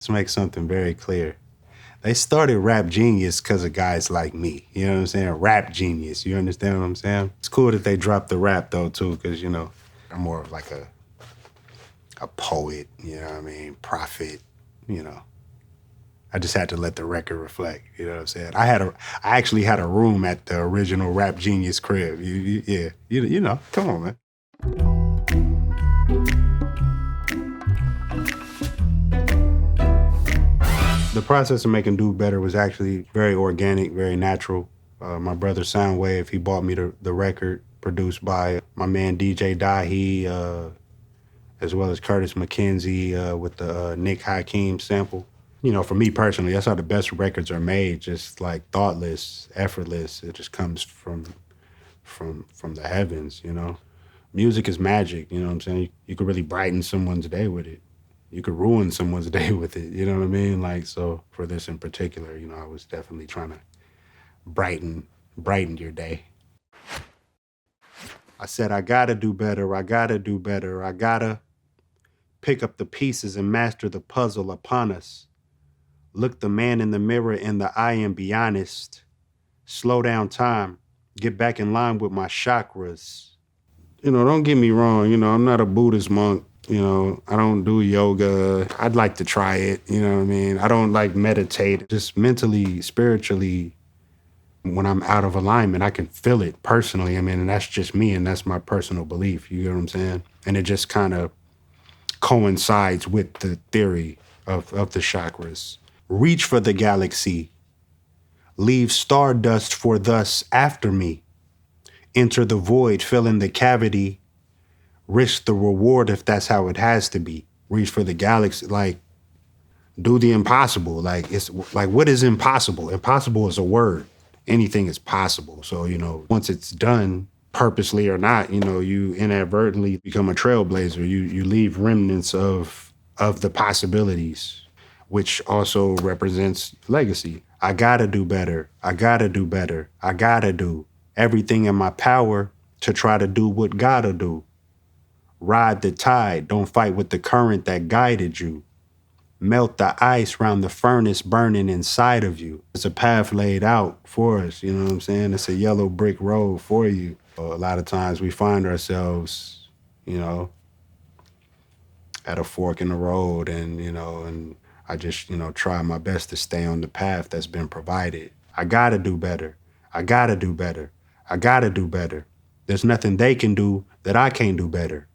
Let's make something very clear. They started Rap Genius because of guys like me. You know what I'm saying? Rap Genius. You understand what I'm saying? It's cool that they dropped the rap though too, because I'm more of like a poet. You know what I mean? Prophet. You know. I just had to let the record reflect. You know what I'm saying? I actually had a room at the original Rap Genius crib. Come on, man. The process of making Do Better was actually very organic, very natural. My brother Soundwave, he bought me the record produced by my man DJ Dahi, as well as Kurtis McKenzie with the Nick Hakim sample. For me personally, that's how the best records are made, just like thoughtless, effortless. It just comes from the heavens, Music is magic, you know what I'm saying? You could really brighten someone's day with it. You could ruin someone's day with it, you know what I mean? Like, so for this in particular, I was definitely trying to brighten your day. I said, I gotta do better, I gotta do better, I gotta pick up the pieces and master the puzzle upon us. Look the man in the mirror in the eye and be honest. Slow down time, get back in line with my chakras. Don't get me wrong, I'm not a Buddhist monk. I don't do yoga. I'd like to try it, you know what I mean? I don't like meditate. Just mentally, spiritually, when I'm out of alignment, I can feel it personally. I mean, and that's just me and that's my personal belief, you know what I'm saying? And it just kind of coincides with the theory of the chakras. Reach for the galaxy. Leave stardust for thus after me. Enter the void, fill in the cavity. Risk the reward if that's how it has to be. Reach for the galaxy, like, do the impossible. Like, it's like, what is impossible? Impossible is a word. Anything is possible. So, once it's done, purposely or not, you inadvertently become a trailblazer. You leave remnants of the possibilities, which also represents legacy. I gotta do better. I gotta do better. I gotta do everything in my power to try to do what gotta do. Ride the tide, don't fight with the current that guided you. Melt the ice round the furnace burning inside of you. It's a path laid out for us, you know what I'm saying? It's a yellow brick road for you. A lot of times we find ourselves, at a fork in the road and I just, try my best to stay on the path that's been provided. I gotta do better. I gotta do better. I gotta do better. There's nothing they can do that I can't do better.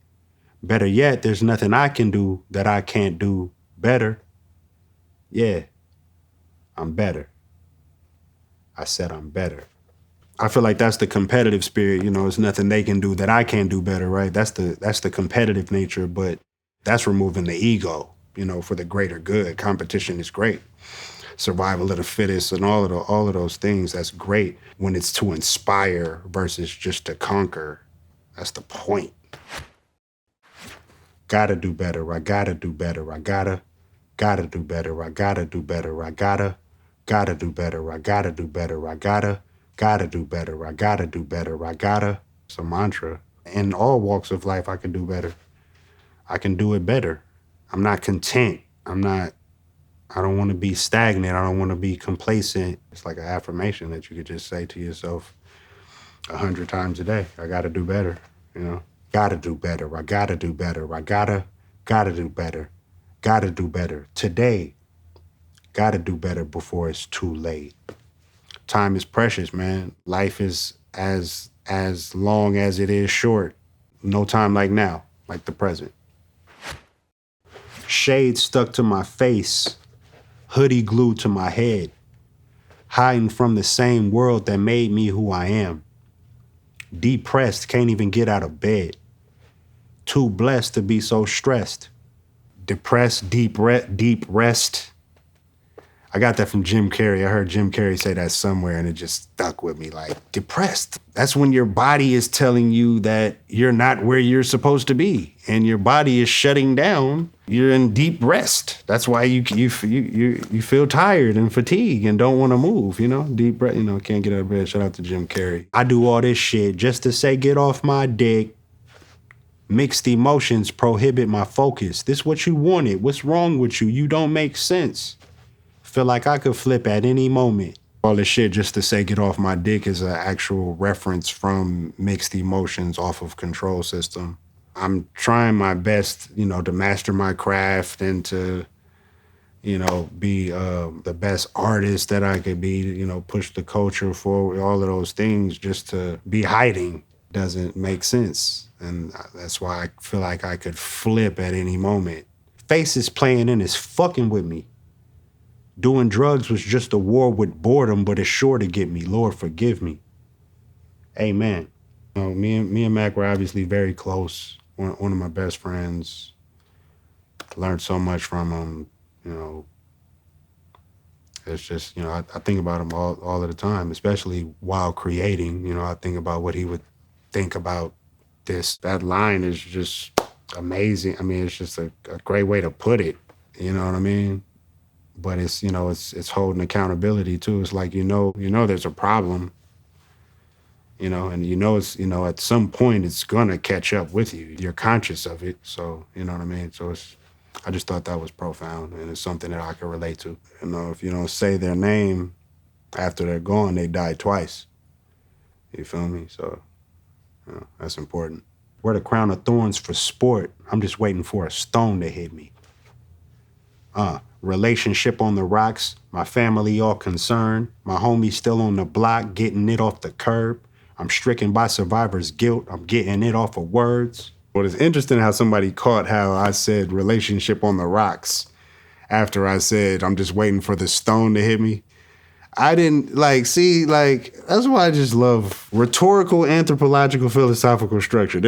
Better yet, there's nothing I can do that I can't do better. Yeah, I'm better. I said I'm better. I feel like that's the competitive spirit, it's nothing they can do that I can't do better, right? That's the competitive nature, but that's removing the ego, for the greater good. Competition is great. Survival of the fittest and all of those things, that's great when it's to inspire versus just to conquer. That's the point. Gotta do better, I gotta do better, I gotta do better, I gotta do better, I gotta do better, I gotta do better, I gotta do better, I gotta do better, I gotta. It's a mantra. In all walks of life, I can do better. I can do it better. I'm not content. I don't want to be stagnant. I don't want to be complacent. It's like an affirmation that you could just say to yourself 100 times a day. I gotta do better, Gotta do better. I gotta do better. I gotta do better. Gotta do better. Today, gotta do better before it's too late. Time is precious, man. Life is as long as it is short. No time like now, like the present. Shade stuck to my face, hoodie glued to my head, hiding from the same world that made me who I am. Depressed, can't even get out of bed. Too blessed to be so stressed. Depressed, deep rest. I got that from Jim Carrey. I heard Jim Carrey say that somewhere and it just stuck with me. Like, depressed. That's when your body is telling you that you're not where you're supposed to be and your body is shutting down. You're in deep rest. That's why you feel tired and fatigued and don't want to move, Deep breath, can't get out of bed. Shout out to Jim Carrey. I do all this shit just to say get off my dick. Mixed emotions prohibit my focus. This what you wanted. What's wrong with you? You don't make sense. Feel like I could flip at any moment. All this shit just to say get off my dick is an actual reference from Mixed Emotions off of Control System. I'm trying my best, to master my craft and to, be the best artist that I could be, push the culture forward, all of those things. Just to be hiding doesn't make sense. And that's why I feel like I could flip at any moment. Faces playing in is fucking with me. Doing drugs was just a war with boredom, but it's sure to get me. Lord, forgive me. Amen. Me and Mac were obviously very close. One of my best friends. Learned so much from him. It's just, I think about him all of the time, especially while creating. I think about what he would think about this. That line is just amazing. I mean, it's just a great way to put it. You know what I mean? But it's, it's holding accountability too. It's like, there's a problem, and it's, at some point it's gonna catch up with you. You're conscious of it. So, you know what I mean? So I just thought that was profound, and it's something that I can relate to. If you don't say their name after they're gone, they die twice. You feel me? So, that's important. Wear the crown of thorns for sport. I'm just waiting for a stone to hit me. Relationship on the rocks, my family all concerned. My homie still on the block, getting it off the curb. I'm stricken by survivor's guilt. I'm getting it off of words. Well, it's interesting how somebody caught how I said relationship on the rocks after I said I'm just waiting for the stone to hit me. I didn't that's why I just love rhetorical, anthropological, philosophical structure.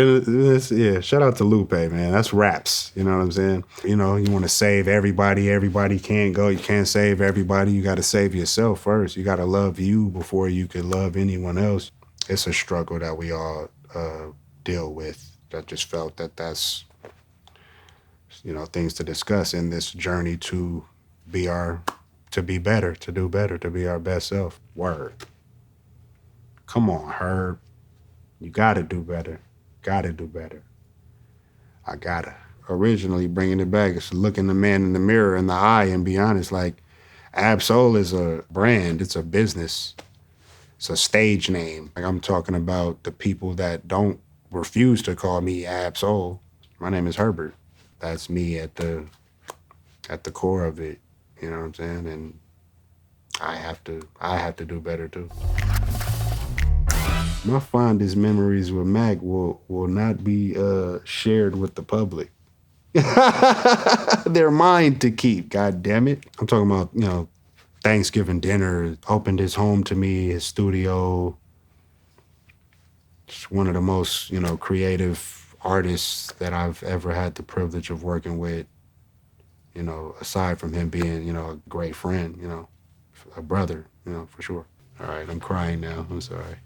Shout out to Lupe, man. That's raps. You know what I'm saying? You want to save everybody. Everybody can't go. You can't save everybody. You got to save yourself first. You got to love you before you can love anyone else. It's a struggle that we all deal with. I just felt that's, things to discuss in this journey to be better, to do better, to be our best self. Word. Come on, Herb. You gotta do better. Gotta do better. I gotta. Originally bringing it back, it's looking the man in the mirror in the eye and be honest, like Ab-Soul is a brand, it's a business. It's a stage name. Like I'm talking about the people that don't refuse to call me Ab-Soul. My name is Herbert. That's me at the core of it. You know what I'm saying? And I have to do better too. My fondest memories with Mac will not be shared with the public. They're mine to keep, God damn it. I'm talking about, Thanksgiving dinner, opened his home to me, his studio. It's one of the most, creative artists that I've ever had the privilege of working with. Aside from him being, a great friend, a brother, for sure. All right, I'm crying now. I'm sorry.